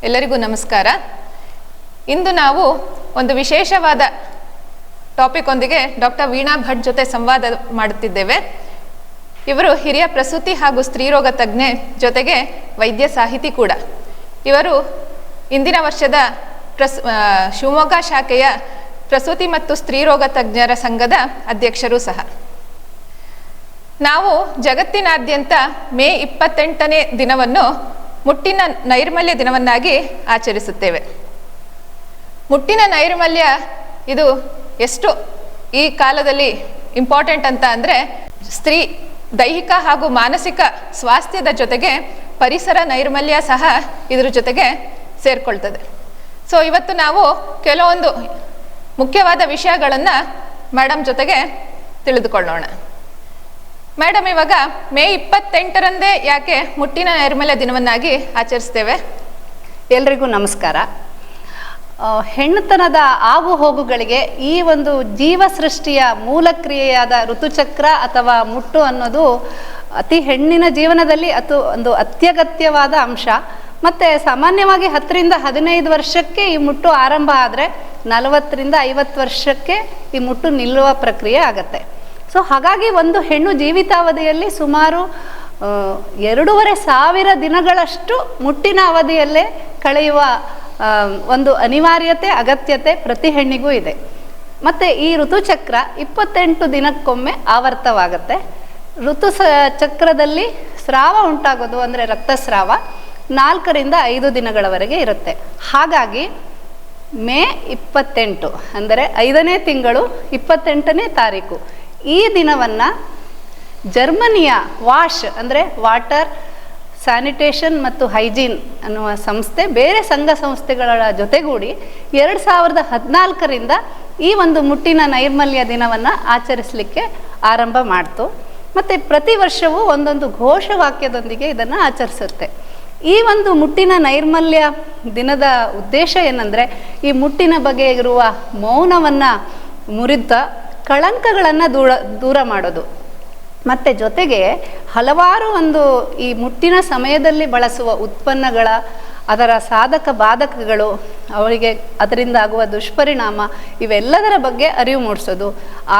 ಎಲ್ಲರಿಗೂ ನಮಸ್ಕಾರ. ಇಂದು ನಾವು ಒಂದು ವಿಶೇಷವಾದ ಟಾಪಿಕ್ ಒಂದಿಗೆ ಡಾಕ್ಟರ್ ವೀಣಾ ಭಟ್ ಜೊತೆ ಸಂವಾದ ಮಾಡುತ್ತಿದ್ದೇವೆ. ಇವರು ಹಿರಿಯ ಪ್ರಸೂತಿ ಹಾಗೂ ಸ್ತ್ರೀರೋಗ ತಜ್ಞೆ, ಜೊತೆಗೆ ವೈದ್ಯ ಸಾಹಿತಿ ಕೂಡ. ಇವರು ಇಂದಿನ ವರ್ಷದ ಶಿವಮೊಗ್ಗ ಶಾಖೆಯ ಪ್ರಸೂತಿ ಮತ್ತು ಸ್ತ್ರೀರೋಗ ತಜ್ಞರ ಸಂಘದ ಅಧ್ಯಕ್ಷರೂ ಸಹ. ನಾವು ಜಗತ್ತಿನಾದ್ಯಂತ ಮೇ 28ನೇ ದಿನವನ್ನು ಮುಟ್ಟಿನ ನೈರ್ಮಲ್ಯ ದಿನವನ್ನಾಗಿ ಆಚರಿಸುತ್ತೇವೆ. ಮುಟ್ಟಿನ ನೈರ್ಮಲ್ಯ ಇದು ಎಷ್ಟು ಈ ಕಾಲದಲ್ಲಿ ಇಂಪಾರ್ಟೆಂಟ್ ಅಂತ ಅಂದರೆ, ಸ್ತ್ರೀ ದೈಹಿಕ ಹಾಗೂ ಮಾನಸಿಕ ಸ್ವಾಸ್ಥ್ಯದ ಜೊತೆಗೆ ಪರಿಸರ ನೈರ್ಮಲ್ಯ ಸಹ ಇದ್ರ ಜೊತೆಗೆ ಸೇರ್ಕೊಳ್ತದೆ. ಸೊ ಇವತ್ತು ನಾವು ಕೆಲವೊಂದು ಮುಖ್ಯವಾದ ವಿಷಯಗಳನ್ನು ಮೇಡಮ್ ಜೊತೆಗೆ ತಿಳಿದುಕೊಳ್ಳೋಣ. ಮೇಡಮ್, ಇವಾಗ ಮೇ 28ರಂದೇ ಯಾಕೆ ಮುಟ್ಟಿನ ನೈರ್ಮಲ್ಯ ದಿನವನ್ನಾಗಿ ಆಚರಿಸ್ತೇವೆ? ಎಲ್ರಿಗೂ ನಮಸ್ಕಾರ. ಹೆಣ್ಣುತನದ ಆಗು ಹೋಗುಗಳಿಗೆ ಈ ಒಂದು ಜೀವ ಸೃಷ್ಟಿಯ ಮೂಲ ಕ್ರಿಯೆಯಾದ ಋತುಚಕ್ರ ಅಥವಾ ಮುಟ್ಟು ಅನ್ನೋದು ಹೆಣ್ಣಿನ ಜೀವನದಲ್ಲಿ ಒಂದು ಅತ್ಯಗತ್ಯವಾದ ಅಂಶ. ಮತ್ತು ಸಾಮಾನ್ಯವಾಗಿ 10ರಿಂದ 15 ವರ್ಷಕ್ಕೆ ಈ ಮುಟ್ಟು ಆರಂಭ ಆದರೆ 40ರಿಂದ 50 ವರ್ಷಕ್ಕೆ ಈ ಮುಟ್ಟು ನಿಲ್ಲುವ ಪ್ರಕ್ರಿಯೆ ಆಗತ್ತೆ. ಸೊ ಹಾಗಾಗಿ ಒಂದು ಹೆಣ್ಣು ಜೀವಿತಾವಧಿಯಲ್ಲಿ ಸುಮಾರು 2500 ದಿನಗಳಷ್ಟು ಮುಟ್ಟಿನ ಅವಧಿಯಲ್ಲೇ ಕಳೆಯುವ ಒಂದು ಅನಿವಾರ್ಯತೆ, ಅಗತ್ಯತೆ ಪ್ರತಿ ಹೆಣ್ಣಿಗೂ ಇದೆ. ಮತ್ತು ಈ ಋತುಚಕ್ರ 28 ದಿನಕ್ಕೊಮ್ಮೆ ಆವರ್ತವಾಗುತ್ತೆ. ಚಕ್ರದಲ್ಲಿ ಸ್ರಾವ ಉಂಟಾಗೋದು ಅಂದರೆ ರಕ್ತಸ್ರಾವ 4ರಿಂದ 5 ದಿನಗಳವರೆಗೆ ಇರುತ್ತೆ. ಹಾಗಾಗಿ ಮೇ 28 ಅಂದರೆ 5ನೇ ತಿಂಗಳು 28ನೇ ತಾರೀಕು ಈ ದಿನವನ್ನು ಜರ್ಮನಿಯ ವಾಶ್ ಅಂದರೆ ವಾಟರ್ ಸ್ಯಾನಿಟೇಷನ್ ಮತ್ತು ಹೈಜೀನ್ ಅನ್ನುವ ಸಂಸ್ಥೆ ಬೇರೆ ಸಂಘ ಸಂಸ್ಥೆಗಳ ಜೊತೆಗೂಡಿ 2014ರಿಂದ ಈ ಒಂದು ಮುಟ್ಟಿನ ನೈರ್ಮಲ್ಯ ದಿನವನ್ನು ಆಚರಿಸಲಿಕ್ಕೆ ಆರಂಭ ಮಾಡ್ತು. ಮತ್ತು ಪ್ರತಿ ವರ್ಷವೂ ಒಂದೊಂದು ಘೋಷವಾಕ್ಯದೊಂದಿಗೆ ಇದನ್ನು ಆಚರಿಸುತ್ತೆ. ಈ ಒಂದು ಮುಟ್ಟಿನ ನೈರ್ಮಲ್ಯ ದಿನದ ಉದ್ದೇಶ ಏನಂದರೆ, ಈ ಮುಟ್ಟಿನ ಬಗ್ಗೆ ಇರುವ ಮೌನವನ್ನು ಮುರಿದ ಕಳಂಕಗಳನ್ನು ದೂರ ಮಾಡೋದು. ಮತ್ತು ಜೊತೆಗೆ ಹಲವಾರು ಈ ಮುಟ್ಟಿನ ಸಮಯದಲ್ಲಿ ಬಳಸುವ ಉತ್ಪನ್ನಗಳ ಅದರ ಸಾಧಕ ಬಾಧಕಗಳು, ಅವರಿಗೆ ಅದರಿಂದ ಆಗುವ ದುಷ್ಪರಿಣಾಮ, ಇವೆಲ್ಲದರ ಬಗ್ಗೆ ಅರಿವು ಮೂಡಿಸೋದು.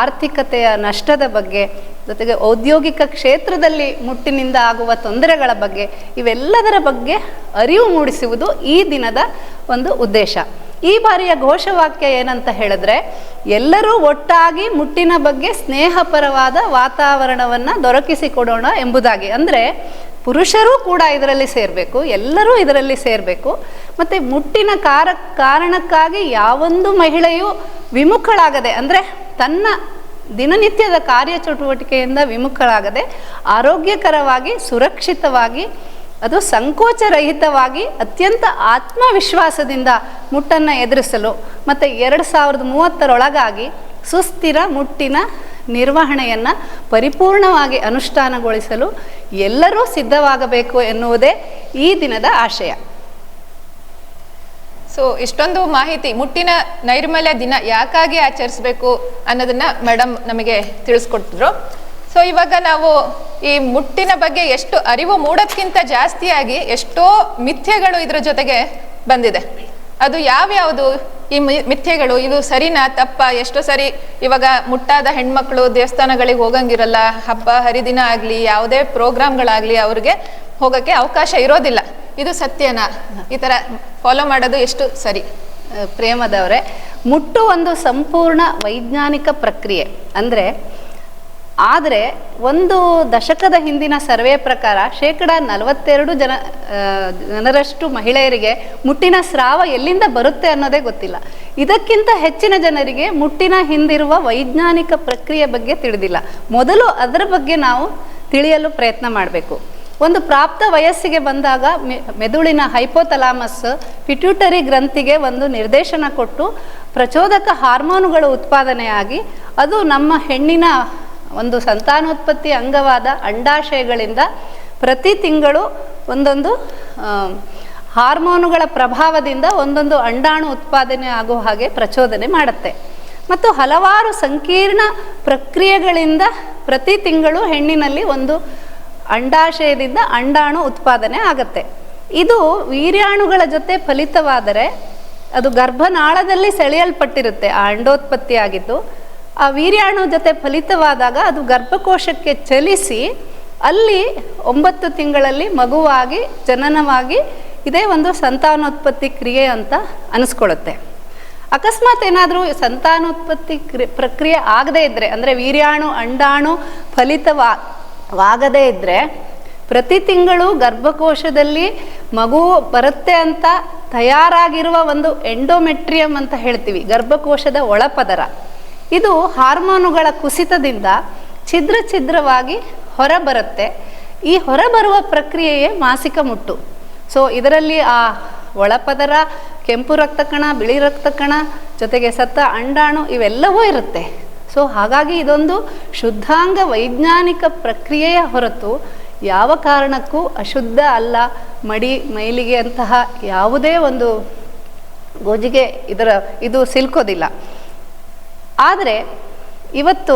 ಆರ್ಥಿಕತೆಯ ನಷ್ಟದ ಬಗ್ಗೆ, ಜೊತೆಗೆ ಔದ್ಯೋಗಿಕ ಕ್ಷೇತ್ರದಲ್ಲಿ ಮುಟ್ಟಿನಿಂದ ಆಗುವ ತೊಂದರೆಗಳ ಬಗ್ಗೆ, ಇವೆಲ್ಲದರ ಬಗ್ಗೆ ಅರಿವು ಮೂಡಿಸುವುದು ಈ ದಿನದ ಒಂದು ಉದ್ದೇಶ. ಈ ಬಾರಿಯ ಘೋಷವಾಕ್ಯ ಏನಂತ ಹೇಳಿದ್ರೆ, ಎಲ್ಲರೂ ಒಟ್ಟಾಗಿ ಮುಟ್ಟಿನ ಬಗ್ಗೆ ಸ್ನೇಹಪರವಾದ ವಾತಾವರಣವನ್ನು ದೊರಕಿಸಿಕೊಡೋಣ ಎಂಬುದಾಗಿ. ಅಂದರೆ ಪುರುಷರೂ ಕೂಡ ಇದರಲ್ಲಿ ಸೇರಬೇಕು, ಎಲ್ಲರೂ ಇದರಲ್ಲಿ ಸೇರಬೇಕು. ಮತ್ತು ಮುಟ್ಟಿನ ಕಾರಣಕ್ಕಾಗಿ ಯಾವೊಂದು ಮಹಿಳೆಯೂ ವಿಮುಖಳಾಗದೆ, ಅಂದರೆ ತನ್ನ ದಿನನಿತ್ಯದ ಕಾರ್ಯಚಟುವಟಿಕೆಯಿಂದ ವಿಮುಖಳಾಗದೆ ಆರೋಗ್ಯಕರವಾಗಿ, ಸುರಕ್ಷಿತವಾಗಿ, ಅದು ಸಂಕೋಚರಹಿತವಾಗಿ, ಅತ್ಯಂತ ಆತ್ಮವಿಶ್ವಾಸದಿಂದ ಮುಟ್ಟನ್ನು ಎದುರಿಸಲು ಮತ್ತು 2030ರೊಳಗಾಗಿ ಸುಸ್ಥಿರ ಮುಟ್ಟಿನ ನಿರ್ವಹಣೆಯನ್ನು ಪರಿಪೂರ್ಣವಾಗಿ ಅನುಷ್ಠಾನಗೊಳಿಸಲು ಎಲ್ಲರೂ ಸಿದ್ಧವಾಗಬೇಕು ಎನ್ನುವುದೇ ಈ ದಿನದ ಆಶಯ. ಸೊ ಇಷ್ಟೊಂದು ಮಾಹಿತಿ, ಮುಟ್ಟಿನ ನೈರ್ಮಲ್ಯ ದಿನ ಯಾಕಾಗಿ ಆಚರಿಸಬೇಕು ಅನ್ನೋದನ್ನ ಮೇಡಮ್ ನಮಗೆ ತಿಳಿಸ್ಕೊಟ್ಟಿದ್ರು. ಸೊ ಇವಾಗ ನಾವು ಈ ಮುಟ್ಟಿನ ಬಗ್ಗೆ ಎಷ್ಟು ಅರಿವು ಮೂಡೋದ್ಕಿಂತ ಜಾಸ್ತಿಯಾಗಿ ಎಷ್ಟೋ ಮಿಥ್ಯೆಗಳು ಇದ್ರ ಜೊತೆಗೆ ಬಂದಿದೆ. ಅದು ಯಾವ್ಯಾವುದು ಈ ಮಿಥ್ಯೆಗಳು? ಇದು ಸರಿನಾ ತಪ್ಪ? ಎಷ್ಟೋ ಸರಿ ಇವಾಗ ಮುಟ್ಟಾದ ಹೆಣ್ಮಕ್ಳು ದೇವಸ್ಥಾನಗಳಿಗೆ ಹೋಗಂಗಿರಲ್ಲ, ಹಬ್ಬ ಹರಿದಿನ ಆಗಲಿ ಯಾವುದೇ ಪ್ರೋಗ್ರಾಮ್ಗಳಾಗಲಿ ಅವ್ರಿಗೆ ಹೋಗೋಕ್ಕೆ ಅವಕಾಶ ಇರೋದಿಲ್ಲ. ಇದು ಸತ್ಯನಾ? ಈ ಥರ ಫಾಲೋ ಮಾಡೋದು ಎಷ್ಟು ಸರಿ? ಪ್ರೇಮದವರೇ, ಮುಟ್ಟು ಒಂದು ಸಂಪೂರ್ಣ ವೈಜ್ಞಾನಿಕ ಪ್ರಕ್ರಿಯೆ. ಆದರೆ ಒಂದು ದಶಕದ ಹಿಂದಿನ ಸರ್ವೆ ಪ್ರಕಾರ 42% ಜನರಷ್ಟು ಮಹಿಳೆಯರಿಗೆ ಮುಟ್ಟಿನ ಸ್ರಾವ ಎಲ್ಲಿಂದ ಬರುತ್ತೆ ಅನ್ನೋದೇ ಗೊತ್ತಿಲ್ಲ. ಇದಕ್ಕಿಂತ ಹೆಚ್ಚಿನ ಜನರಿಗೆ ಮುಟ್ಟಿನ ಹಿಂದಿರುವ ವೈಜ್ಞಾನಿಕ ಪ್ರಕ್ರಿಯೆ ಬಗ್ಗೆ ತಿಳಿದಿಲ್ಲ. ಮೊದಲು ಅದರ ಬಗ್ಗೆ ನಾವು ತಿಳಿಯಲು ಪ್ರಯತ್ನ ಮಾಡಬೇಕು. ಒಂದು ಪ್ರಾಪ್ತ ವಯಸ್ಸಿಗೆ ಬಂದಾಗ ಮೆದುಳಿನ ಹೈಪೋಥಲಾಮಸ್ ಪಿಟ್ಯೂಟರಿ ಗ್ರಂಥಿಗೆ ಒಂದು ನಿರ್ದೇಶನ ಕೊಟ್ಟು ಪ್ರಚೋದಕ ಹಾರ್ಮೋನುಗಳು ಉತ್ಪಾದನೆಯಾಗಿ ಅದು ನಮ್ಮ ಹೆಣ್ಣಿನ ಒಂದು ಸಂತಾನೋತ್ಪತ್ತಿ ಅಂಗವಾದ ಅಂಡಾಶಯಗಳಿಂದ ಪ್ರತಿ ತಿಂಗಳು ಒಂದೊಂದು ಹಾರ್ಮೋನುಗಳ ಪ್ರಭಾವದಿಂದ ಒಂದೊಂದು ಅಂಡಾಣು ಉತ್ಪಾದನೆ ಆಗುವ ಹಾಗೆ ಪ್ರಚೋದನೆ ಮಾಡುತ್ತೆ. ಮತ್ತು ಹಲವಾರು ಸಂಕೀರ್ಣ ಪ್ರಕ್ರಿಯೆಗಳಿಂದ ಪ್ರತಿ ತಿಂಗಳು ಹೆಣ್ಣಿನಲ್ಲಿ ಒಂದು ಅಂಡಾಶಯದಿಂದ ಅಂಡಾಣು ಉತ್ಪಾದನೆ ಆಗತ್ತೆ. ಇದು ವೀರ್ಯಾಣುಗಳ ಜೊತೆ ಫಲಿತವಾದರೆ ಅದು ಗರ್ಭನಾಳದಲ್ಲಿ ಸೆಳೆಯಲ್ಪಟ್ಟಿರುತ್ತೆ, ಆ ಅಂಡೋತ್ಪತ್ತಿ ಆಗಿದ್ದು ಆ ವೀರ್ಯಾಣು ಜೊತೆ ಫಲಿತವಾದಾಗ ಅದು ಗರ್ಭಕೋಶಕ್ಕೆ ಚಲಿಸಿ ಅಲ್ಲಿ 9 ತಿಂಗಳಲ್ಲಿ ಮಗುವಾಗಿ ಜನನವಾಗಿ ಇದೇ ಒಂದು ಸಂತಾನೋತ್ಪತ್ತಿ ಕ್ರಿಯೆ ಅಂತ ಅನಿಸ್ಕೊಳ್ಳುತ್ತೆ. ಅಕಸ್ಮಾತ್ ಏನಾದರೂ ಸಂತಾನೋತ್ಪತ್ತಿ ಪ್ರಕ್ರಿಯೆ ಆಗದೇ ಇದ್ದರೆ, ಅಂದರೆ ವೀರ್ಯಾಣು ಅಂಡಾಣು ಫಲಿತವಾಗದೇ ಇದ್ದರೆ ಪ್ರತಿ ತಿಂಗಳು ಗರ್ಭಕೋಶದಲ್ಲಿ ಮಗು ಬರುತ್ತೆ ಅಂತ ತಯಾರಾಗಿರುವ ಒಂದು ಎಂಡೋಮೆಟ್ರಿಯಂ ಅಂತ ಹೇಳ್ತೀವಿ, ಗರ್ಭಕೋಶದ ಒಳಪದರ, ಇದು ಹಾರ್ಮೋನುಗಳ ಕುಸಿತದಿಂದ ಛಿದ್ರ ಛಿದ್ರವಾಗಿ ಹೊರಬರುತ್ತೆ. ಈ ಹೊರಬರುವ ಪ್ರಕ್ರಿಯೆಯೇ ಮಾಸಿಕ ಮುಟ್ಟು. ಸೊ ಇದರಲ್ಲಿ ಆ ಒಳಪದರ, ಕೆಂಪು ರಕ್ತ ಕಣ, ಬಿಳಿ ರಕ್ತ ಕಣ, ಜೊತೆಗೆ ಸತ್ತ ಅಂಡಾಣು ಇವೆಲ್ಲವೂ ಇರುತ್ತೆ. ಸೊ ಹಾಗಾಗಿ ಇದೊಂದು ಶುದ್ಧಾಂಗ ವೈಜ್ಞಾನಿಕ ಪ್ರಕ್ರಿಯೆಯ ಹೊರತು ಯಾವ ಕಾರಣಕ್ಕೂ ಅಶುದ್ಧ ಅಲ್ಲ. ಮಡಿ ಮೈಲಿಗೆ ಅಂತಹ ಯಾವುದೇ ಒಂದು ಗೋಜಿಗೆ ಇದು ಸಿಲ್ಕೋದಿಲ್ಲ. ಆದರೆ ಇವತ್ತು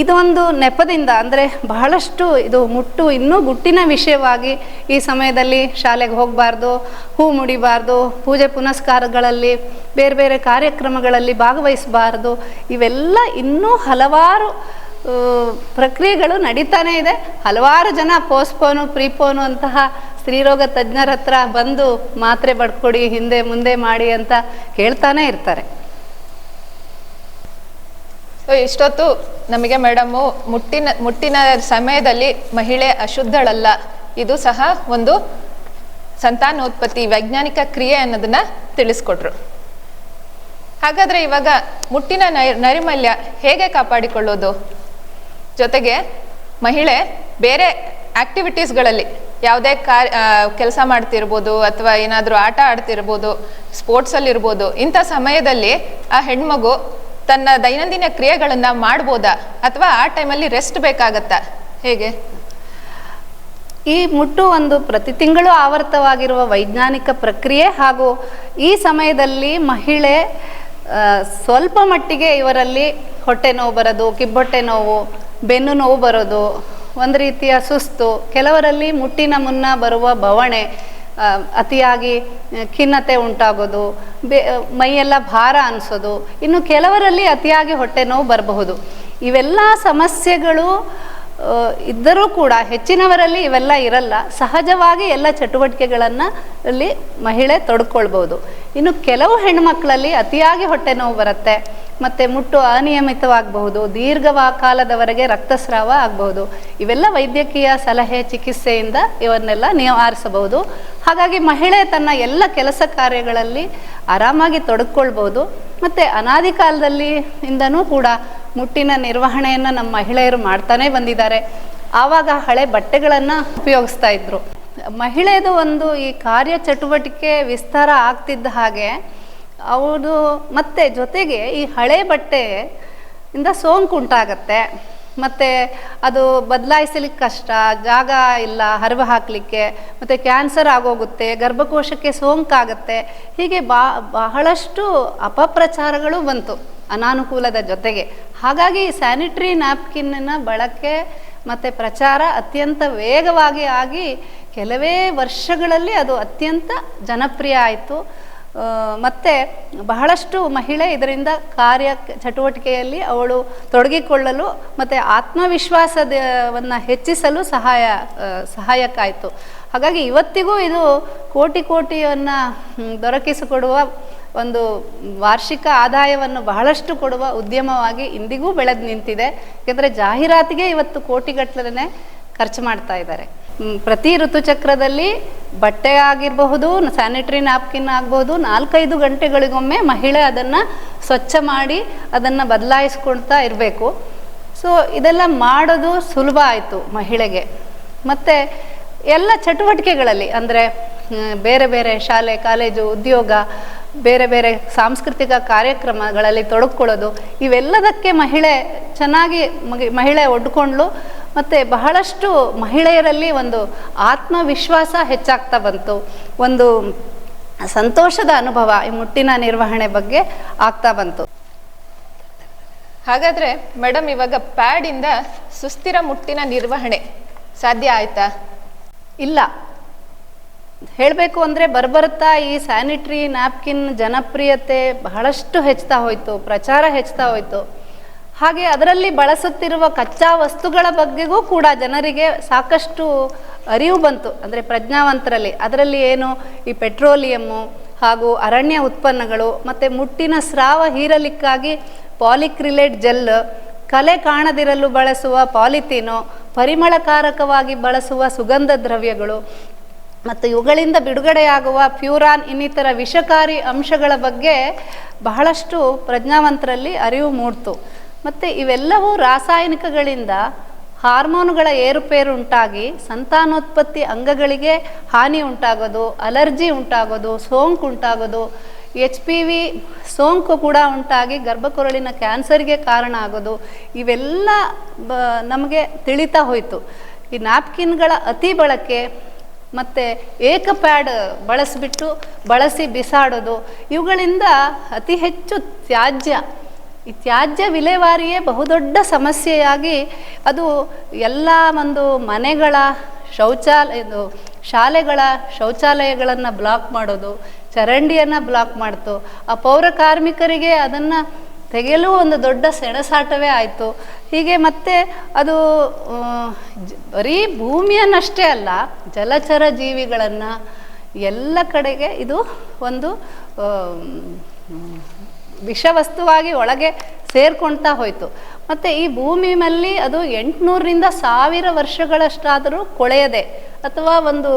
ಇದೊಂದು ನೆಪದಿಂದ, ಅಂದರೆ ಬಹಳಷ್ಟು ಇದು ಮುಟ್ಟು ಇನ್ನೂ ಗುಟ್ಟಿನ ವಿಷಯವಾಗಿ ಈ ಸಮಯದಲ್ಲಿ ಶಾಲೆಗೆ ಹೋಗಬಾರ್ದು, ಹೂ ಮುಡಿಬಾರ್ದು, ಪೂಜೆ ಪುನಸ್ಕಾರಗಳಲ್ಲಿ ಬೇರೆ ಬೇರೆ ಕಾರ್ಯಕ್ರಮಗಳಲ್ಲಿ ಭಾಗವಹಿಸಬಾರ್ದು, ಇವೆಲ್ಲ ಇನ್ನೂ ಹಲವಾರು ಪ್ರಕ್ರಿಯೆಗಳು ನಡೀತಾನೇ ಇದೆ. ಹಲವಾರು ಜನ ಪೋಸ್ಟ್ಪೋನು ಪ್ರೀಪೋನು ಅಂತಹ ಸ್ತ್ರೀರೋಗ ತಜ್ಞರ ಹತ್ರ ಬಂದು ಮಾತ್ರೆ ಬಡ್ಕೊಡಿ, ಹಿಂದೆ ಮುಂದೆ ಮಾಡಿ ಅಂತ ಕೇಳ್ತಾನೆ ಇರ್ತಾರೆ. ಸೊ ಇಷ್ಟೊತ್ತು ನಮಗೆ ಮೇಡಮು ಮುಟ್ಟಿನ ಸಮಯದಲ್ಲಿ ಮಹಿಳೆ ಅಶುದ್ಧಳಲ್ಲ, ಇದು ಸಹ ಒಂದು ಸಂತಾನೋತ್ಪತ್ತಿ ವೈಜ್ಞಾನಿಕ ಕ್ರಿಯೆ ಅನ್ನೋದನ್ನ ತಿಳಿಸ್ಕೊಟ್ರು. ಹಾಗಾದ್ರೆ ಇವಾಗ ಮುಟ್ಟಿನ ನೈರ್ಮಲ್ಯ ಹೇಗೆ ಕಾಪಾಡಿಕೊಳ್ಳೋದು, ಜೊತೆಗೆ ಮಹಿಳೆ ಬೇರೆ ಆಕ್ಟಿವಿಟೀಸ್ಗಳಲ್ಲಿ ಯಾವುದೇ ಕೆಲಸ ಮಾಡ್ತಿರ್ಬೋದು ಅಥವಾ ಏನಾದರೂ ಆಟ ಆಡ್ತಿರ್ಬೋದು, ಸ್ಪೋರ್ಟ್ಸಲ್ಲಿ ಇರ್ಬೋದು, ಇಂಥ ಸಮಯದಲ್ಲಿ ಆ ಹೆಣ್ಮಗು ತನ್ನ ದೈನಂದಿನ ಕ್ರಿಯೆಗಳನ್ನು ಮಾಡ್ಬೋದಾ ಅಥವಾ ಆ ಟೈಮಲ್ಲಿ ರೆಸ್ಟ್ ಬೇಕಾಗತ್ತಾ, ಹೇಗೆ? ಈ ಮುಟ್ಟು ಒಂದು ಪ್ರತಿ ತಿಂಗಳು ಆವರ್ತವಾಗಿರುವ ವೈಜ್ಞಾನಿಕ ಪ್ರಕ್ರಿಯೆ. ಹಾಗೂ ಈ ಸಮಯದಲ್ಲಿ ಮಹಿಳೆ ಸ್ವಲ್ಪ ಮಟ್ಟಿಗೆ ಇವರಲ್ಲಿ ಹೊಟ್ಟೆ ನೋವು ಬರೋದು, ಕಿಬ್ಬೊಟ್ಟೆ ನೋವು, ಬೆನ್ನು ನೋವು ಬರೋದು, ಒಂದು ರೀತಿಯ ಸುಸ್ತು, ಕೆಲವರಲ್ಲಿ ಮುಟ್ಟಿನ ಮುನ್ನ ಬರುವ ಬವಣೆ, ಅತಿಯಾಗಿ ಖಿನ್ನತೆ ಉಂಟಾಗೋದು, ಮೈಯೆಲ್ಲ ಭಾರ ಅನಿಸೋದು, ಇನ್ನು ಕೆಲವರಲ್ಲಿ ಅತಿಯಾಗಿ ಹೊಟ್ಟೆ ನೋವು ಬರಬಹುದು. ಇವೆಲ್ಲ ಸಮಸ್ಯೆಗಳು ಇದ್ದರೂ ಕೂಡ ಹೆಚ್ಚಿನವರಲ್ಲಿ ಇವೆಲ್ಲ ಇರಲ್ಲ. ಸಹಜವಾಗಿ ಎಲ್ಲ ಚಟುವಟಿಕೆಗಳನ್ನು ಅಲ್ಲಿ ಮಹಿಳೆ ತೊಡ್ಕೊಳ್ಬೋದು. ಇನ್ನು ಕೆಲವು ಹೆಣ್ಮಕ್ಳಲ್ಲಿ ಅತಿಯಾಗಿ ಹೊಟ್ಟೆ ನೋವು ಬರುತ್ತೆ, ಮತ್ತು ಮುಟ್ಟು ಅನಿಯಮಿತವಾಗಬಹುದು, ಕಾಲದವರೆಗೆ ರಕ್ತಸ್ರಾವ ಆಗಬಹುದು. ಇವೆಲ್ಲ ವೈದ್ಯಕೀಯ ಸಲಹೆ ಚಿಕಿತ್ಸೆಯಿಂದ ಇವನ್ನೆಲ್ಲ ನಿವಾರಿಸಬಹುದು. ಹಾಗಾಗಿ ಮಹಿಳೆ ತನ್ನ ಎಲ್ಲ ಕೆಲಸ ಕಾರ್ಯಗಳಲ್ಲಿ ಆರಾಮಾಗಿ ತೊಡಗಿಕೊಳ್ಬೋದು. ಮತ್ತು ಅನಾದಿ ಕಾಲದಲ್ಲಿ ಇಂದನೂ ಕೂಡ ಮುಟ್ಟಿನ ನಿರ್ವಹಣೆಯನ್ನು ನಮ್ಮ ಮಹಿಳೆಯರು ಮಾಡ್ತಾನೆ ಬಂದಿದ್ದಾರೆ. ಆವಾಗ ಹಳೆ ಬಟ್ಟೆಗಳನ್ನು ಉಪಯೋಗಿಸ್ತಾ ಇದ್ರು. ಮಹಿಳೆಯದು ಒಂದು ಈ ಕಾರ್ಯ ಚಟುವಟಿಕೆ ವಿಸ್ತಾರ ಆಗ್ತಿದ್ದ ಹಾಗೆ ಅವರು ಮತ್ತೆ ಜೊತೆಗೆ ಈ ಹಳೆ ಬಟ್ಟೆಯಿಂದ ಸೋಂಕು ಉಂಟಾಗತ್ತೆ, ಮತ್ತು ಅದು ಬದಲಾಯಿಸಲಿಕ್ಕೆ ಕಷ್ಟ, ಜಾಗ ಇಲ್ಲ ಹರಿವು ಹಾಕಲಿಕ್ಕೆ, ಮತ್ತು ಕ್ಯಾನ್ಸರ್ ಆಗೋಗುತ್ತೆ, ಗರ್ಭಕೋಶಕ್ಕೆ ಸೋಂಕಾಗತ್ತೆ. ಹೀಗೆ ಬಹಳಷ್ಟು ಅಪಪ್ರಚಾರಗಳು ಬಂತು ಅನಾನುಕೂಲದ ಜೊತೆಗೆ. ಹಾಗಾಗಿ ಸ್ಯಾನಿಟರಿ ನ್ಯಾಪ್ಕಿನ್ನ ಬಳಕೆ ಮತ್ತು ಪ್ರಚಾರ ಅತ್ಯಂತ ವೇಗವಾಗಿ ಆಗಿ ಕೆಲವೇ ವರ್ಷಗಳಲ್ಲಿ ಅದು ಅತ್ಯಂತ ಜನಪ್ರಿಯ ಆಯಿತು. ಮತ್ತು ಬಹಳಷ್ಟು ಮಹಿಳೆ ಇದರಿಂದ ಕಾರ್ಯ ಚಟುವಟಿಕೆಯಲ್ಲಿ ಅವಳು ತೊಡಗಿಕೊಳ್ಳಲು ಮತ್ತು ಆತ್ಮವಿಶ್ವಾಸವನ್ನು ಹೆಚ್ಚಿಸಲು ಸಹಾಯಕ್ಕಾಯಿತು. ಹಾಗಾಗಿ ಇವತ್ತಿಗೂ ಇದು ಕೋಟಿಯನ್ನು ದೊರಕಿಸಿಕೊಡುವ ಒಂದು ವಾರ್ಷಿಕ ಆದಾಯವನ್ನು ಬಹಳಷ್ಟು ಕೊಡುವ ಉದ್ಯಮವಾಗಿ ಇಂದಿಗೂ ಬೆಳೆದು ನಿಂತಿದೆ. ಯಾಕೆಂದರೆ ಜಾಹೀರಾತಿಗೆ ಇವತ್ತು ಕೋಟಿಗಟ್ಟಲೆ ಖರ್ಚು ಮಾಡ್ತಾ ಇದ್ದಾರೆ. ಪ್ರತಿ ಋತುಚಕ್ರದಲ್ಲಿ ಬಟ್ಟೆ ಆಗಿರಬಹುದು, ಸ್ಯಾನಿಟರಿ ನ್ಯಾಪ್ಕಿನ್ ಆಗಬಹುದು, 4-5 ಗಂಟೆಗಳಿಗೊಮ್ಮೆ ಮಹಿಳೆ ಅದನ್ನು ಸ್ವಚ್ಛ ಮಾಡಿ ಅದನ್ನು ಬದಲಾಯಿಸ್ಕೊಳ್ತಾ ಇರಬೇಕು. ಸೊ ಇದೆಲ್ಲ ಮಾಡೋದು ಸುಲಭ ಆಯಿತು ಮಹಿಳೆಗೆ. ಮತ್ತು ಎಲ್ಲ ಚಟುವಟಿಕೆಗಳಲ್ಲಿ, ಅಂದರೆ ಬೇರೆ ಬೇರೆ ಶಾಲೆ ಕಾಲೇಜು ಉದ್ಯೋಗ, ಬೇರೆ ಬೇರೆ ಸಾಂಸ್ಕೃತಿಕ ಕಾರ್ಯಕ್ರಮಗಳಲ್ಲಿ ತೊಡಗಿಕೊಳ್ಳೋದು, ಇವೆಲ್ಲದಕ್ಕೆ ಮಹಿಳೆ ಒಡ್ಕೊಂಡ್ಲು. ಮತ್ತು ಬಹಳಷ್ಟು ಮಹಿಳೆಯರಲ್ಲಿ ಒಂದು ಆತ್ಮವಿಶ್ವಾಸ ಹೆಚ್ಚಾಗ್ತಾ ಬಂತು. ಒಂದು ಸಂತೋಷದ ಅನುಭವ ಈ ಮುಟ್ಟಿನ ನಿರ್ವಹಣೆ ಬಗ್ಗೆ ಆಗ್ತಾ ಬಂತು. ಹಾಗಾದ್ರೆ ಮೇಡಮ್, ಇವಾಗ ಪ್ಯಾಡಿಂದ ಸುಸ್ಥಿರ ಮುಟ್ಟಿನ ನಿರ್ವಹಣೆ ಸಾಧ್ಯ ಆಯ್ತಾ? ಇಲ್ಲ. ಹೇಳಬೇಕು ಅಂದರೆ ಬರ್ಬರ್ತಾ ಈ ಸ್ಯಾನಿಟ್ರಿ ನ್ಯಾಪ್ಕಿನ್ ಜನಪ್ರಿಯತೆ ಬಹಳಷ್ಟು ಹೆಚ್ಚುತ್ತಾ ಹೋಯಿತು, ಪ್ರಚಾರ ಹೆಚ್ಚುತ್ತಾ ಹೋಯಿತು. ಹಾಗೆ ಅದರಲ್ಲಿ ಬಳಸುತ್ತಿರುವ ಕಚ್ಚಾ ವಸ್ತುಗಳ ಬಗ್ಗೆಗೂ ಕೂಡ ಜನರಿಗೆ ಸಾಕಷ್ಟು ಅರಿವು ಬಂತು, ಅಂದರೆ ಪ್ರಜ್ಞಾವಂತರಲ್ಲಿ. ಅದರಲ್ಲಿ ಏನು ಈ ಪೆಟ್ರೋಲಿಯಮ್ಮು ಹಾಗೂ ಅರಣ್ಯ ಉತ್ಪನ್ನಗಳು ಮತ್ತು ಮುಟ್ಟಿನ ಸ್ರಾವ ಹೀರಲಿಕ್ಕಾಗಿ ಪಾಲಿಕ್ರಿಲೇಟ್ ಜೆಲ್, ಕಲೆ ಕಾಣದಿರಲು ಬಳಸುವ ಪಾಲಿಥೀನು, ಪರಿಮಳಕಾರಕವಾಗಿ ಬಳಸುವ ಸುಗಂಧ ದ್ರವ್ಯಗಳು ಮತ್ತು ಇವುಗಳಿಂದ ಬಿಡುಗಡೆಯಾಗುವ ಪ್ಯೂರಾನ್ ಇನ್ನಿತರ ವಿಷಕಾರಿ ಅಂಶಗಳ ಬಗ್ಗೆ ಬಹಳಷ್ಟು ಪ್ರಜ್ಞಾವಂತರಲ್ಲಿ ಅರಿವು ಮೂಡ್ತು. ಮತ್ತು ಇವೆಲ್ಲವೂ ರಾಸಾಯನಿಕಗಳಿಂದ ಹಾರ್ಮೋನುಗಳ ಏರುಪೇರು ಉಂಟಾಗಿ ಸಂತಾನೋತ್ಪತ್ತಿ ಅಂಗಗಳಿಗೆ ಹಾನಿ ಉಂಟಾಗೋದು, ಅಲರ್ಜಿ ಉಂಟಾಗೋದು, ಸೋಂಕು ಉಂಟಾಗೋದು, HPV ಸೋಂಕು ಕೂಡ ಉಂಟಾಗಿ ಗರ್ಭಕೊರಳಿನ ಕ್ಯಾನ್ಸರ್ಗೆ ಕಾರಣ ಆಗೋದು, ಇವೆಲ್ಲ ನಮಗೆ ತಿಳಿತಾ ಹೋಯಿತು. ಈ ನ್ಯಾಪ್ಕಿನ್ಗಳ ಅತಿ ಬಳಕೆ ಮತ್ತು ಏಕ ಪ್ಯಾಡ್ ಬಳಸಿ ಬಿಸಾಡೋದು, ಇವುಗಳಿಂದ ಅತಿ ಹೆಚ್ಚು ಈ ತ್ಯಾಜ್ಯ ವಿಲೇವಾರಿಯೇ ಬಹುದೊಡ್ಡ ಸಮಸ್ಯೆಯಾಗಿ ಅದು ಎಲ್ಲ ಒಂದು ಮನೆಗಳ ಶಾಲೆಗಳ ಶೌಚಾಲಯಗಳನ್ನು ಬ್ಲಾಕ್ ಮಾಡೋದು, ಚರಂಡಿಯನ್ನು ಬ್ಲಾಕ್ ಮಾಡ್ತು. ಆ ಪೌರ ಕಾರ್ಮಿಕರಿಗೆ ಅದನ್ನು ತೆಗೆಯಲು ಒಂದು ದೊಡ್ಡ ಸೆಣಸಾಟವೇ ಆಯಿತು. ಹೀಗೆ ಮತ್ತೆ ಅದು ಬರೀ ಭೂಮಿಯನ್ನಷ್ಟೇ ಅಲ್ಲ, ಜಲಚರ ಜೀವಿಗಳನ್ನು ಎಲ್ಲ ಕಡೆಗೆ ಇದು ಒಂದು ವಿಷವಸ್ತುವಾಗಿ ಒಳಗೆ ಸೇರ್ಕೊಳ್ತಾ ಹೋಯಿತು. ಮತ್ತು ಈ ಭೂಮಿ ಮೇಲೆ ಅದು 800ರಿಂದ 1000 ವರ್ಷಗಳಷ್ಟಾದರೂ ಕೊಳೆಯದೆ ಅಥವಾ ಒಂದು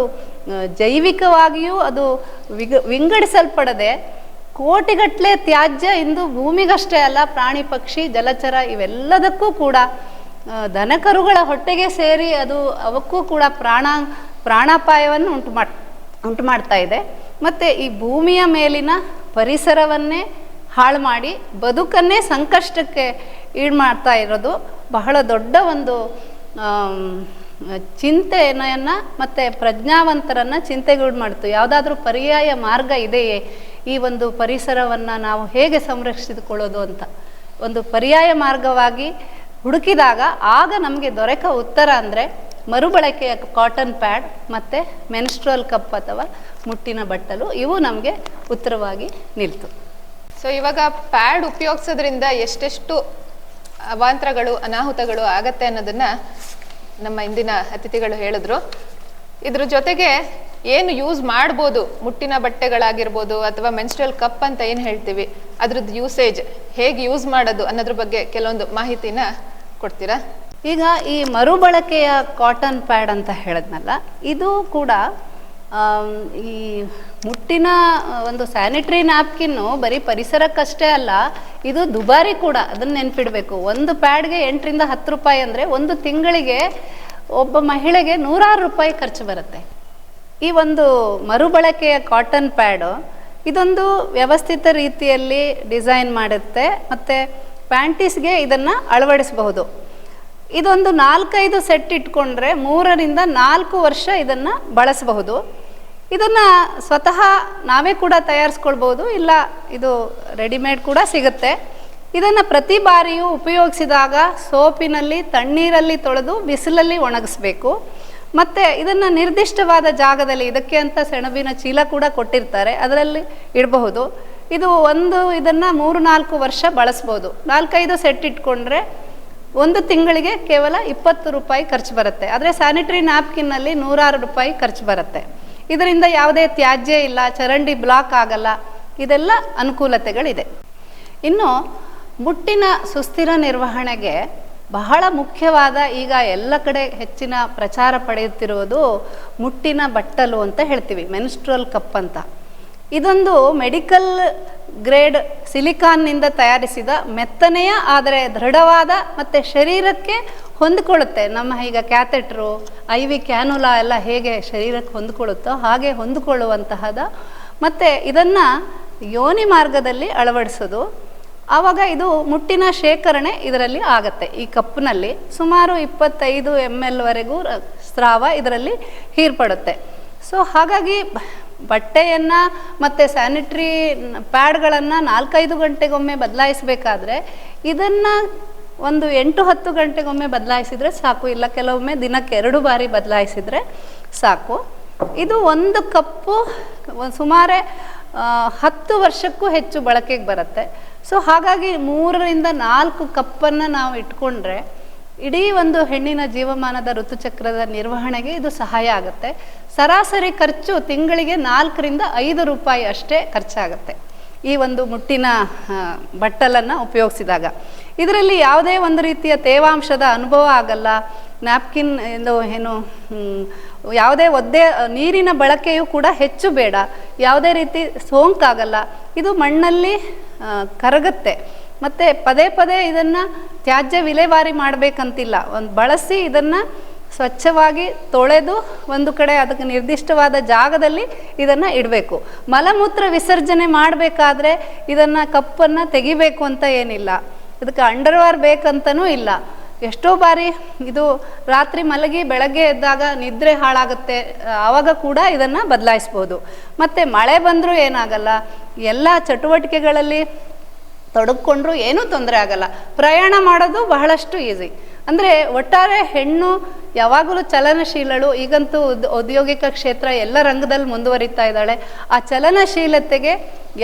ಜೈವಿಕವಾಗಿಯೂ ಅದು ವಿಂಗಡಿಸಲ್ಪಡದೆ ಕೋಟಿಗಟ್ಟಲೆ ತ್ಯಾಜ್ಯ ಇಂದು ಭೂಮಿಗಷ್ಟೇ ಅಲ್ಲ, ಪ್ರಾಣಿ ಪಕ್ಷಿ ಜಲಚರ ಇವೆಲ್ಲದಕ್ಕೂ ಕೂಡ ದನಕರುಗಳ ಹೊಟ್ಟೆಗೆ ಸೇರಿ ಅದು ಅವಕ್ಕೂ ಕೂಡ ಪ್ರಾಣಾಪಾಯವನ್ನು ಉಂಟು ಮಾಡ್ತಾ ಇದೆ. ಮತ್ತು ಈ ಭೂಮಿಯ ಮೇಲಿನ ಪರಿಸರವನ್ನೇ ಹಾಳು ಮಾಡಿ ಬದುಕನ್ನೇ ಸಂಕಷ್ಟಕ್ಕೆ ಈಡು ಮಾಡ್ತಾ ಇರೋದು ಬಹಳ ದೊಡ್ಡ ಒಂದು ಚಿಂತೆಯನ್ನು ಮತ್ತು ಪ್ರಜ್ಞಾವಂತರನ್ನು ಚಿಂತೆಗೀಡು ಮಾಡ್ತು. ಯಾವುದಾದ್ರೂ ಪರ್ಯಾಯ ಮಾರ್ಗ ಇದೆಯೇ ಈ ಒಂದು ಪರಿಸರವನ್ನು ನಾವು ಹೇಗೆ ಸಂರಕ್ಷಿಸಿಕೊಳ್ಳೋದು ಅಂತ ಒಂದು ಪರ್ಯಾಯ ಮಾರ್ಗವಾಗಿ ಹುಡುಕಿದಾಗ ಆಗ ನಮಗೆ ದೊರಕ ಉತ್ತರ ಅಂದರೆ ಮರುಬಳಕೆಯ ಕಾಟನ್ ಪ್ಯಾಡ್ ಮತ್ತು ಮೆನ್ಸ್ಟ್ರುವಲ್ ಕಪ್ ಅಥವಾ ಮುಟ್ಟಿನ ಬಟ್ಟಲು, ಇವು ನಮಗೆ ಉತ್ತರವಾಗಿ ನಿಲ್ತು. ಸೊ ಇವಾಗ ಪ್ಯಾಡ್ ಉಪಯೋಗಿಸೋದ್ರಿಂದ ಎಷ್ಟೆಷ್ಟು ಅವಾಂತರಗಳು ಅನಾಹುತಗಳು ಆಗತ್ತೆ ಅನ್ನೋದನ್ನ ನಮ್ಮ ಇಂದಿನ ಅತಿಥಿಗಳು ಹೇಳಿದ್ರು. ಇದ್ರ ಜೊತೆಗೆ ಏನು ಯೂಸ್ ಮಾಡ್ಬೋದು, ಮುಟ್ಟಿನ ಬಟ್ಟೆಗಳಾಗಿರ್ಬೋದು ಅಥವಾ ಮೆನ್ಸ್ಟ್ರುವಲ್ ಕಪ್ ಅಂತ ಏನು ಹೇಳ್ತೀವಿ, ಅದ್ರದ್ದು ಯೂಸೇಜ್ ಹೇಗೆ ಯೂಸ್ ಮಾಡೋದು ಅನ್ನೋದ್ರ ಬಗ್ಗೆ ಕೆಲವೊಂದು ಮಾಹಿತಿನ ಕೊಡ್ತೀರಾ? ಈಗ ಈ ಮರುಬಳಕೆಯ ಕಾಟನ್ ಪ್ಯಾಡ್ ಅಂತ ಹೇಳಿದ್ನಲ್ಲ, ಇದು ಕೂಡ ಈ ಮುಟ್ಟಿನ ಒಂದು ಸ್ಯಾನಿಟರಿ ನ್ಯಾಪ್ಕಿನ್ನು ಬರೀ ಪರಿಸರಕ್ಕಷ್ಟೇ ಅಲ್ಲ, ಇದು ದುಬಾರಿ ಕೂಡ. ಅದನ್ನು ನೆನ್ಪಿಡಬೇಕು. ಒಂದು ಪ್ಯಾಡ್ಗೆ 8ರಿಂದ 10 ರೂಪಾಯಿ ಅಂದರೆ ಒಂದು ತಿಂಗಳಿಗೆ ಒಬ್ಬ ಮಹಿಳೆಗೆ 106 ರೂಪಾಯಿ ಖರ್ಚು ಬರುತ್ತೆ. ಈ ಒಂದು ಮರುಬಳಕೆಯ ಕಾಟನ್ ಪ್ಯಾಡು ಇದೊಂದು ವ್ಯವಸ್ಥಿತ ರೀತಿಯಲ್ಲಿ ಡಿಸೈನ್ ಮಾಡುತ್ತೆ ಮತ್ತು ಪ್ಯಾಂಟೀಸ್ಗೆ ಇದನ್ನು ಅಳವಡಿಸಬಹುದು. ಇದೊಂದು 4-5 ಸೆಟ್ ಇಟ್ಕೊಂಡ್ರೆ 3ರಿಂದ 4 ವರ್ಷ ಇದನ್ನು ಬಳಸಬಹುದು. ಇದನ್ನು ಸ್ವತಃ ನಾವೇ ಕೂಡ ತಯಾರಿಸ್ಕೊಳ್ಬೋದು, ಇಲ್ಲ ಇದು ರೆಡಿಮೇಡ್ ಕೂಡ ಸಿಗುತ್ತೆ. ಇದನ್ನು ಪ್ರತಿ ಬಾರಿಯೂ ಉಪಯೋಗಿಸಿದಾಗ ಸೋಪಿನಲ್ಲಿ ತಣ್ಣೀರಲ್ಲಿ ತೊಳೆದು ಬಿಸಿಲಲ್ಲಿ ಒಣಗಿಸ್ಬೇಕು. ಮತ್ತು ಇದನ್ನು ನಿರ್ದಿಷ್ಟವಾದ ಜಾಗದಲ್ಲಿ, ಇದಕ್ಕೆ ಅಂತ ಸೆಣಬಿನ ಚೀಲ ಕೂಡ ಕೊಟ್ಟಿರ್ತಾರೆ, ಅದರಲ್ಲಿ ಇಡಬಹುದು. ಇದನ್ನು 3-4 ವರ್ಷ ಬಳಸ್ಬೋದು. 4-5 ಸೆಟ್ ಇಟ್ಕೊಂಡ್ರೆ ಒಂದು ತಿಂಗಳಿಗೆ ಕೇವಲ 20 ರೂಪಾಯಿ ಖರ್ಚು ಬರುತ್ತೆ. ಆದರೆ ಸ್ಯಾನಿಟರಿ ನ್ಯಾಪ್ಕಿನ್ನಲ್ಲಿ 106 ರೂಪಾಯಿ ಖರ್ಚು ಬರುತ್ತೆ. ಇದರಿಂದ ಯಾವುದೇ ತ್ಯಾಜ್ಯ ಇಲ್ಲ, ಚರಂಡಿ ಬ್ಲಾಕ್ ಆಗಲ್ಲ, ಇದೆಲ್ಲ ಅನುಕೂಲತೆಗಳಿದೆ. ಇನ್ನು ಮುಟ್ಟಿನ ಸುಸ್ಥಿರ ನಿರ್ವಹಣೆಗೆ ಬಹಳ ಮುಖ್ಯವಾದ, ಈಗ ಎಲ್ಲ ಕಡೆ ಹೆಚ್ಚಿನ ಪ್ರಚಾರ ಪಡೆಯುತ್ತಿರುವುದು ಮುಟ್ಟಿನ ಬಟ್ಟಲು ಅಂತ ಹೇಳ್ತೀವಿ, ಮೆನ್ಸ್ಟ್ರುವಲ್ ಕಪ್ ಅಂತ. ಇದೊಂದು ಮೆಡಿಕಲ್ ಗ್ರೇಡ್ ಸಿಲಿಕಾನ್ನಿಂದ ತಯಾರಿಸಿದ ಮೆತ್ತನೆಯ ಆದರೆ ದೃಢವಾದ ಮತ್ತು ಶರೀರಕ್ಕೆ ಹೊಂದಿಕೊಳ್ಳುತ್ತೆ. ನಮ್ಮ ಈಗ ಕ್ಯಾಥೆಟ್ರು, IV ಕ್ಯಾನುಲಾ ಎಲ್ಲ ಹೇಗೆ ಶರೀರಕ್ಕೆ ಹೊಂದಿಕೊಳ್ಳುತ್ತೋ ಹಾಗೆ ಹೊಂದಿಕೊಳ್ಳುವಂತಹದ. ಮತ್ತು ಇದನ್ನು ಯೋನಿ ಮಾರ್ಗದಲ್ಲಿ ಅಳವಡಿಸೋದು. ಆವಾಗ ಇದು ಮುಟ್ಟಿನ ಶೇಖರಣೆ ಇದರಲ್ಲಿ ಆಗತ್ತೆ. ಈ ಕಪ್ನಲ್ಲಿ ಸುಮಾರು 25 ml ವರೆಗೂ ಸ್ರಾವ ಇದರಲ್ಲಿ ಹೀರ್ಪಡುತ್ತೆ. ಸೊ ಹಾಗಾಗಿ ಬಟ್ಟೆಯನ್ನು ಮತ್ತು ಸ್ಯಾನಿಟ್ರಿ ಪ್ಯಾಡ್ಗಳನ್ನು 4-5 ಗಂಟೆಗೊಮ್ಮೆ ಬದಲಾಯಿಸಬೇಕಾದ್ರೆ ಇದನ್ನು ಒಂದು 8-10 ಗಂಟೆಗೊಮ್ಮೆ ಬದಲಾಯಿಸಿದರೆ ಸಾಕು, ಇಲ್ಲ ಕೆಲವೊಮ್ಮೆ ದಿನಕ್ಕೆ 2 ಬಾರಿ ಬದಲಾಯಿಸಿದರೆ ಸಾಕು. ಇದು 1 ಕಪ್ಪು ಸುಮಾರು 10 ವರ್ಷಕ್ಕೂ ಹೆಚ್ಚು ಬಳಕೆಗೆ ಬರುತ್ತೆ. ಸೊ ಹಾಗಾಗಿ 3ರಿಂದ 4 ಕಪ್ಪನ್ನು ನಾವು ಇಟ್ಕೊಂಡ್ರೆ ಇಡೀ ಒಂದು ಹೆಣ್ಣಿನ ಜೀವಮಾನದ ಋತುಚಕ್ರದ ನಿರ್ವಹಣೆಗೆ ಇದು ಸಹಾಯ ಆಗುತ್ತೆ. ಸರಾಸರಿ ಖರ್ಚು ತಿಂಗಳಿಗೆ 4ರಿಂದ 5 ರೂಪಾಯಿ ಅಷ್ಟೇ ಖರ್ಚಾಗುತ್ತೆ ಈ ಒಂದು ಮುಟ್ಟಿನ ಬಟ್ಟಲನ್ನು ಉಪಯೋಗಿಸಿದಾಗ. ಇದರಲ್ಲಿ ಯಾವುದೇ ಒಂದು ರೀತಿಯ ತೇವಾಂಶದ ಅನುಭವ ಆಗಲ್ಲ. ನ್ಯಾಪ್ಕಿನ್ ಏನು ಯಾವುದೇ ಒದ್ದೆ ನೀರಿನ ಬಳಕೆಯೂ ಕೂಡ ಹೆಚ್ಚು ಬೇಡ. ಯಾವುದೇ ರೀತಿ ಸೋಂಕಾಗಲ್ಲ. ಇದು ಮಣ್ಣಲ್ಲಿ ಕರಗುತ್ತೆ. ಮತ್ತು ಪದೇ ಪದೇ ಇದನ್ನು ತ್ಯಾಜ್ಯ ವಿಲೇವಾರಿ ಮಾಡಬೇಕಂತಿಲ್ಲ. ಬಳಸಿ ಇದನ್ನು ಸ್ವಚ್ಛವಾಗಿ ತೊಳೆದು ಒಂದು ಕಡೆ ಅದಕ್ಕೆ ನಿರ್ದಿಷ್ಟವಾದ ಜಾಗದಲ್ಲಿ ಇದನ್ನು ಇಡಬೇಕು. ಮಲಮೂತ್ರ ವಿಸರ್ಜನೆ ಮಾಡಬೇಕಾದ್ರೆ ಇದನ್ನು ಕಪ್ಪನ್ನು ತೆಗಿಬೇಕು ಅಂತ ಏನಿಲ್ಲ. ಇದಕ್ಕೆ ಅಂಡರ್ವೇರ್ ಬೇಕಂತನೂ ಇಲ್ಲ. ಎಷ್ಟೋ ಬಾರಿ ಇದು ರಾತ್ರಿ ಮಲಗಿ ಬೆಳಗ್ಗೆ ಎದ್ದಾಗ ನಿದ್ರೆ ಹಾಳಾಗುತ್ತೆ, ಆವಾಗ ಕೂಡ ಇದನ್ನು ಬದಲಾಯಿಸ್ಬೋದು. ಮತ್ತು ಮಳೆ ಬಂದರೂ ಏನಾಗಲ್ಲ, ಎಲ್ಲ ಚಟುವಟಿಕೆಗಳಲ್ಲಿ ತೊಡಗಿಕೊಂಡ್ರೂ ಏನೂ ತೊಂದರೆ ಆಗಲ್ಲ. ಪ್ರಯಾಣ ಮಾಡೋದು ಬಹಳಷ್ಟು ಈಸಿ. ಅಂದರೆ ಒಟ್ಟಾರೆ ಹೆಣ್ಣು ಯಾವಾಗಲೂ ಚಲನಶೀಲಳು. ಈಗಂತೂ ಔದ್ಯೋಗಿಕ ಕ್ಷೇತ್ರ ಎಲ್ಲ ರಂಗದಲ್ಲಿ ಮುಂದುವರಿತಾ ಇದ್ದಾಳೆ. ಆ ಚಲನಶೀಲತೆಗೆ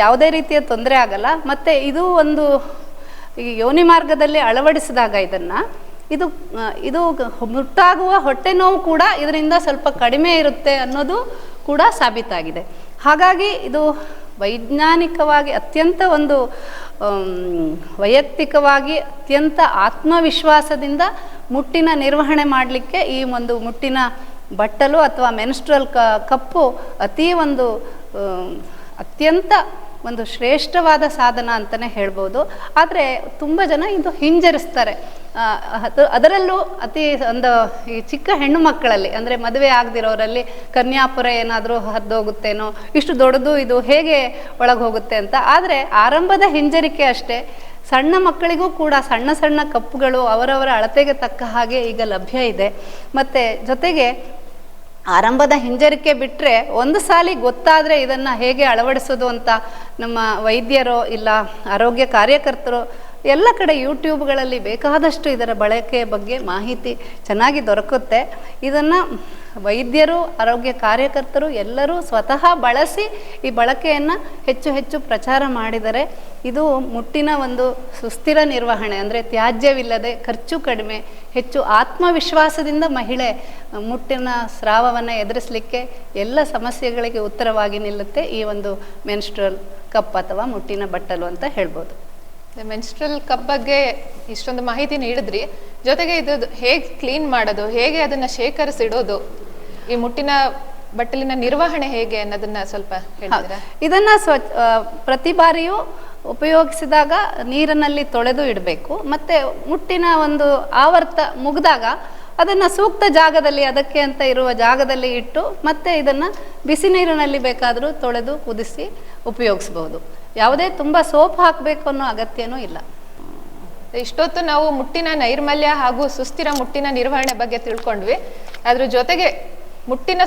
ಯಾವುದೇ ರೀತಿಯ ತೊಂದರೆ ಆಗಲ್ಲ. ಮತ್ತು ಇದು ಒಂದು ಈ ಯೋನಿ ಮಾರ್ಗದಲ್ಲಿ ಅಳವಡಿಸಿದಾಗ ಇದು ಮುಟ್ಟಾಗುವ ಹೊಟ್ಟೆ ನೋವು ಕೂಡ ಇದರಿಂದ ಸ್ವಲ್ಪ ಕಡಿಮೆ ಇರುತ್ತೆ ಅನ್ನೋದು ಕೂಡ ಸಾಬೀತಾಗಿದೆ. ಹಾಗಾಗಿ ಇದು ವೈಜ್ಞಾನಿಕವಾಗಿ ಅತ್ಯಂತ ಒಂದು ವೈಯಕ್ತಿಕವಾಗಿ ಅತ್ಯಂತ ಆತ್ಮವಿಶ್ವಾಸದಿಂದ ಮುಟ್ಟಿನ ನಿರ್ವಹಣೆ ಮಾಡಲಿಕ್ಕೆ ಈ ಒಂದು ಮುಟ್ಟಿನ ಬಟ್ಟಲು ಅಥವಾ ಮೆನ್ಸ್ಟ್ರಲ್ ಕಪ್ಪು ಅತ್ಯಂತ ಒಂದು ಶ್ರೇಷ್ಠವಾದ ಸಾಧನ ಅಂತಲೇ ಹೇಳ್ಬೋದು. ಆದರೆ ತುಂಬ ಜನ ಇದು ಹಿಂಜರಿಸ್ತಾರೆ. ಅದರಲ್ಲೂ ಈ ಚಿಕ್ಕ ಹೆಣ್ಣು ಮಕ್ಕಳಲ್ಲಿ, ಅಂದರೆ ಮದುವೆ ಆಗದಿರೋರಲ್ಲಿ ಕನ್ಯಾಪುರ ಏನಾದರೂ ಹರಿದೋಗುತ್ತೇನೋ, ಇಷ್ಟು ದೊಡ್ಡದು ಇದು ಹೇಗೆ ಒಳಗೆ ಹೋಗುತ್ತೆ ಅಂತ. ಆದರೆ ಆರಂಭದ ಹಿಂಜರಿಕೆ ಅಷ್ಟೇ. ಸಣ್ಣ ಮಕ್ಕಳಿಗೂ ಕೂಡ ಸಣ್ಣ ಸಣ್ಣ ಕಪ್ಪುಗಳು ಅವರವರ ಅಳತೆಗೆ ತಕ್ಕ ಹಾಗೆ ಈಗ ಲಭ್ಯ ಇದೆ. ಮತ್ತು ಜೊತೆಗೆ ಆರಂಭದ ಹಿಂಜರಿಕೆ ಬಿಟ್ಟರೆ ಒಂದು ಸಾಲಿ ಗೊತ್ತಾದರೆ ಇದನ್ನು ಹೇಗೆ ಅಳವಡಿಸೋದು ಅಂತ ನಮ್ಮ ವೈದ್ಯರೋ ಇಲ್ಲ ಆರೋಗ್ಯ ಕಾರ್ಯಕರ್ತರು ಎಲ್ಲ ಕಡೆ ಯೂಟ್ಯೂಬ್ಗಳಲ್ಲಿ ಬೇಕಾದಷ್ಟು ಇದರ ಬಳಕೆಯ ಬಗ್ಗೆ ಮಾಹಿತಿ ಚೆನ್ನಾಗಿ ದೊರಕುತ್ತೆ. ಇದನ್ನು ವೈದ್ಯರು, ಆರೋಗ್ಯ ಕಾರ್ಯಕರ್ತರು ಎಲ್ಲರೂ ಸ್ವತಃ ಬಳಸಿ ಈ ಬಳಕೆಯನ್ನು ಹೆಚ್ಚು ಹೆಚ್ಚು ಪ್ರಚಾರ ಮಾಡಿದರೆ ಇದು ಮುಟ್ಟಿನ ಒಂದು ಸುಸ್ಥಿರ ನಿರ್ವಹಣೆ, ಅಂದರೆ ತ್ಯಾಜ್ಯವಿಲ್ಲದೆ, ಖರ್ಚು ಕಡಿಮೆ, ಹೆಚ್ಚು ಆತ್ಮವಿಶ್ವಾಸದಿಂದ ಮಹಿಳೆ ಮುಟ್ಟಿನ ಸ್ರಾವವನ್ನು ಎದುರಿಸಲಿಕ್ಕೆ ಎಲ್ಲ ಸಮಸ್ಯೆಗಳಿಗೆ ಉತ್ತರವಾಗಿ ನಿಲ್ಲುತ್ತೆ ಈ ಒಂದು ಮೆನ್ಸ್ಟ್ರಲ್ ಕಪ್ ಅಥವಾ ಮುಟ್ಟಿನ ಬಟ್ಟಲು ಅಂತ ಹೇಳ್ಬೋದು. ಮೆನ್ಸ್ಟ್ರಲ್ ಕಪ್ ಬಗ್ಗೆ ಇಷ್ಟೊಂದು ಮಾಹಿತಿ ನೀಡಿದ್ರಿ. ಜೊತೆಗೆ ಇದು ಹೇಗೆ ಕ್ಲೀನ್ ಮಾಡೋದು, ಹೇಗೆ ಅದನ್ನ ಶೇಖರಿಸಿಡೋದು, ಈ ಮುಟ್ಟಿನ ಬಟ್ಟಲಿನ ನಿರ್ವಹಣೆ ಹೇಗೆ ಅನ್ನೋದನ್ನ ಸ್ವಲ್ಪ ಹೇಳ್ತೀರಾ? ಇದನ್ನ ಪ್ರತಿ ಬಾರಿಯೂ ಉಪಯೋಗಿಸಿದಾಗ ನೀರಿನಲ್ಲಿ ತೊಳೆದು ಇಡಬೇಕು. ಮತ್ತೆ ಮುಟ್ಟಿನ ಒಂದು ಆವರ್ತ ಮುಗಿದಾಗ ಅದನ್ನು ಸೂಕ್ತ ಜಾಗದಲ್ಲಿ, ಅದಕ್ಕೆ ಅಂತ ಇರುವ ಜಾಗದಲ್ಲಿ ಇಟ್ಟು ಮತ್ತೆ ಇದನ್ನು ಬಿಸಿ ನೀರಿನಲ್ಲಿ ಬೇಕಾದರೂ ತೊಳೆದು ಕುದಿಸಿ ಉಪಯೋಗಿಸ್ಬೋದು. ಯಾವುದೇ ತುಂಬ ಸೋಪ್ ಹಾಕಬೇಕು ಅನ್ನೋ ಅಗತ್ಯನೂ ಇಲ್ಲ. ಇಷ್ಟೊತ್ತು ನಾವು ಮುಟ್ಟಿನ ನೈರ್ಮಲ್ಯ ಹಾಗೂ ಸುಸ್ಥಿರ ಮುಟ್ಟಿನ ನಿರ್ವಹಣೆ ಬಗ್ಗೆ ತಿಳ್ಕೊಂಡ್ವಿ. ಅದ್ರ ಜೊತೆಗೆ ಮುಟ್ಟಿನ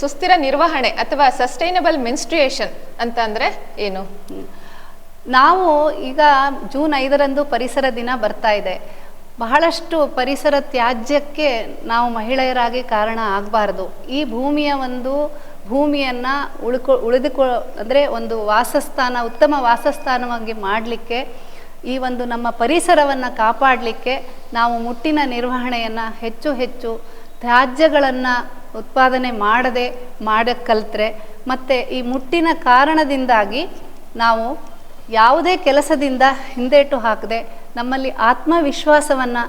ಸುಸ್ಥಿರ ನಿರ್ವಹಣೆ ಅಥವಾ ಸಸ್ಟೈನಬಲ್ ಮೆನ್ಸ್ಟ್ರುಯೇಷನ್ ಅಂತ ಅಂದರೆ ಏನು? ನಾವು ಈಗ ಜೂನ್ 5ರಂದು ಪರಿಸರ ದಿನ ಬರ್ತಾ ಇದೆ. ಬಹಳಷ್ಟು ಪರಿಸರ ತ್ಯಾಜ್ಯಕ್ಕೆ ನಾವು ಮಹಿಳೆಯರಾಗಿ ಕಾರಣ ಆಗಬಾರ್ದು. ಈ ಭೂಮಿಯನ್ನು ಅಂದರೆ ಒಂದು ವಾಸಸ್ಥಾನ, ಉತ್ತಮ ವಾಸಸ್ಥಾನವಾಗಿ ಮಾಡಲಿಕ್ಕೆ, ಈ ಒಂದು ನಮ್ಮ ಪರಿಸರವನ್ನು ಕಾಪಾಡಲಿಕ್ಕೆ ನಾವು ಮುಟ್ಟಿನ ನಿರ್ವಹಣೆಯನ್ನು ಹೆಚ್ಚು ತ್ಯಾಜ್ಯಗಳನ್ನು ಉತ್ಪಾದನೆ ಮಾಡಕ್ಕೆ ಕಲಿತ್ರೆ, ಮತ್ತು ಈ ಮುಟ್ಟಿನ ಕಾರಣದಿಂದಾಗಿ ನಾವು ಯಾವುದೇ ಕೆಲಸದಿಂದ ಹಿಂದೇಟು ಹಾಕದೆ ನಮ್ಮಲ್ಲಿ ಆತ್ಮವಿಶ್ವಾಸವನ್ನು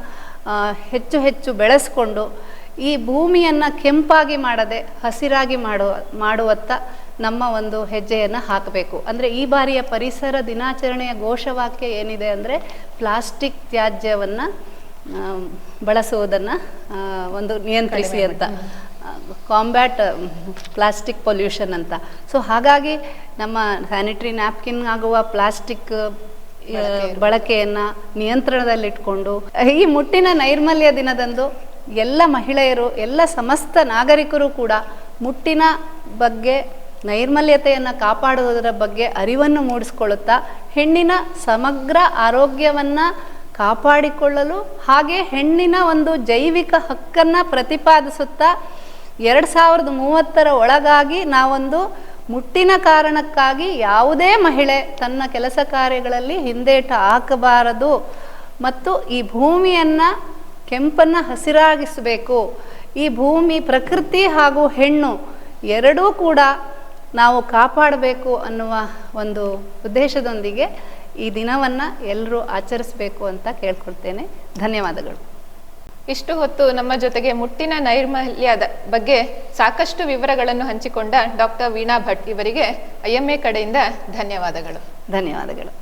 ಹೆಚ್ಚು ಬೆಳೆಸ್ಕೊಂಡು ಈ ಭೂಮಿಯನ್ನು ಕೆಂಪಾಗಿ ಮಾಡದೆ ಹಸಿರಾಗಿ ಮಾಡುವತ್ತ ನಮ್ಮ ಒಂದು ಹೆಜ್ಜೆಯನ್ನು ಹಾಕಬೇಕು. ಅಂದರೆ ಈ ಬಾರಿಯ ಪರಿಸರ ದಿನಾಚರಣೆಯ ಘೋಷವಾಕ್ಯ ಏನಿದೆ ಅಂದರೆ ಪ್ಲಾಸ್ಟಿಕ್ ತ್ಯಾಜ್ಯವನ್ನು ಬಳಸುವುದನ್ನು ಒಂದು ನಿಯಂತ್ರಿಸಿ ಅಂತ, ಕಾಂಬ್ಯಾಟ್ ಪ್ಲಾಸ್ಟಿಕ್ ಪೊಲ್ಯೂಷನ್ ಅಂತ. ಸೊ ಹಾಗಾಗಿ ನಮ್ಮ ಸ್ಯಾನಿಟರಿ ನ್ಯಾಪ್ಕಿನ್ ಆಗುವ ಪ್ಲಾಸ್ಟಿಕ್ ಬಳಕೆಯನ್ನು ನಿಯಂತ್ರಣದಲ್ಲಿಟ್ಕೊಂಡು ಈ ಮುಟ್ಟಿನ ನೈರ್ಮಲ್ಯ ದಿನದಂದು ಎಲ್ಲ ಮಹಿಳೆಯರು, ಎಲ್ಲ ಸಮಸ್ತ ನಾಗರಿಕರು ಕೂಡ ಮುಟ್ಟಿನ ಬಗ್ಗೆ, ನೈರ್ಮಲ್ಯತೆಯನ್ನು ಕಾಪಾಡುವುದರ ಬಗ್ಗೆ ಅರಿವನ್ನು ಮೂಡಿಸ್ಕೊಳ್ಳುತ್ತಾ ಹೆಣ್ಣಿನ ಸಮಗ್ರ ಆರೋಗ್ಯವನ್ನು ಕಾಪಾಡಿಕೊಳ್ಳಲು, ಹಾಗೆ ಹೆಣ್ಣಿನ ಒಂದು ಜೈವಿಕ ಹಕ್ಕನ್ನು ಪ್ರತಿಪಾದಿಸುತ್ತಾ 2030 ಒಳಗಾಗಿ ನಾವೊಂದು ಮುಟ್ಟಿನ ಕಾರಣಕ್ಕಾಗಿ ಯಾವುದೇ ಮಹಿಳೆ ತನ್ನ ಕೆಲಸ ಕಾರ್ಯಗಳಲ್ಲಿ ಹಿಂದೇಟು ಹಾಕಬಾರದು ಮತ್ತು ಈ ಭೂಮಿಯನ್ನು ಕೆಂಪನ್ನು ಹಸಿರಾಗಿಸಬೇಕು. ಈ ಭೂಮಿ ಪ್ರಕೃತಿ ಹಾಗೂ ಹೆಣ್ಣು ಎರಡೂ ಕೂಡ ನಾವು ಕಾಪಾಡಬೇಕು ಅನ್ನುವ ಒಂದು ಉದ್ದೇಶದೊಂದಿಗೆ ಈ ದಿನವನ್ನು ಎಲ್ಲರೂ ಆಚರಿಸಬೇಕು ಅಂತ ಕೇಳ್ಕೊಳ್ತೇನೆ. ಧನ್ಯವಾದಗಳು. ಇಷ್ಟು ಹೊತ್ತು ನಮ್ಮ ಜೊತೆಗೆ ಮುಟ್ಟಿನ ನೈರ್ಮಲ್ಯದ ಬಗ್ಗೆ ಸಾಕಷ್ಟು ವಿವರಗಳನ್ನು ಹಂಚಿಕೊಂಡ ಡಾಕ್ಟರ್ ವೀಣಾ ಭಟ್ ಇವರಿಗೆ IMA ಕಡೆಯಿಂದ ಧನ್ಯವಾದಗಳು. ಧನ್ಯವಾದಗಳು.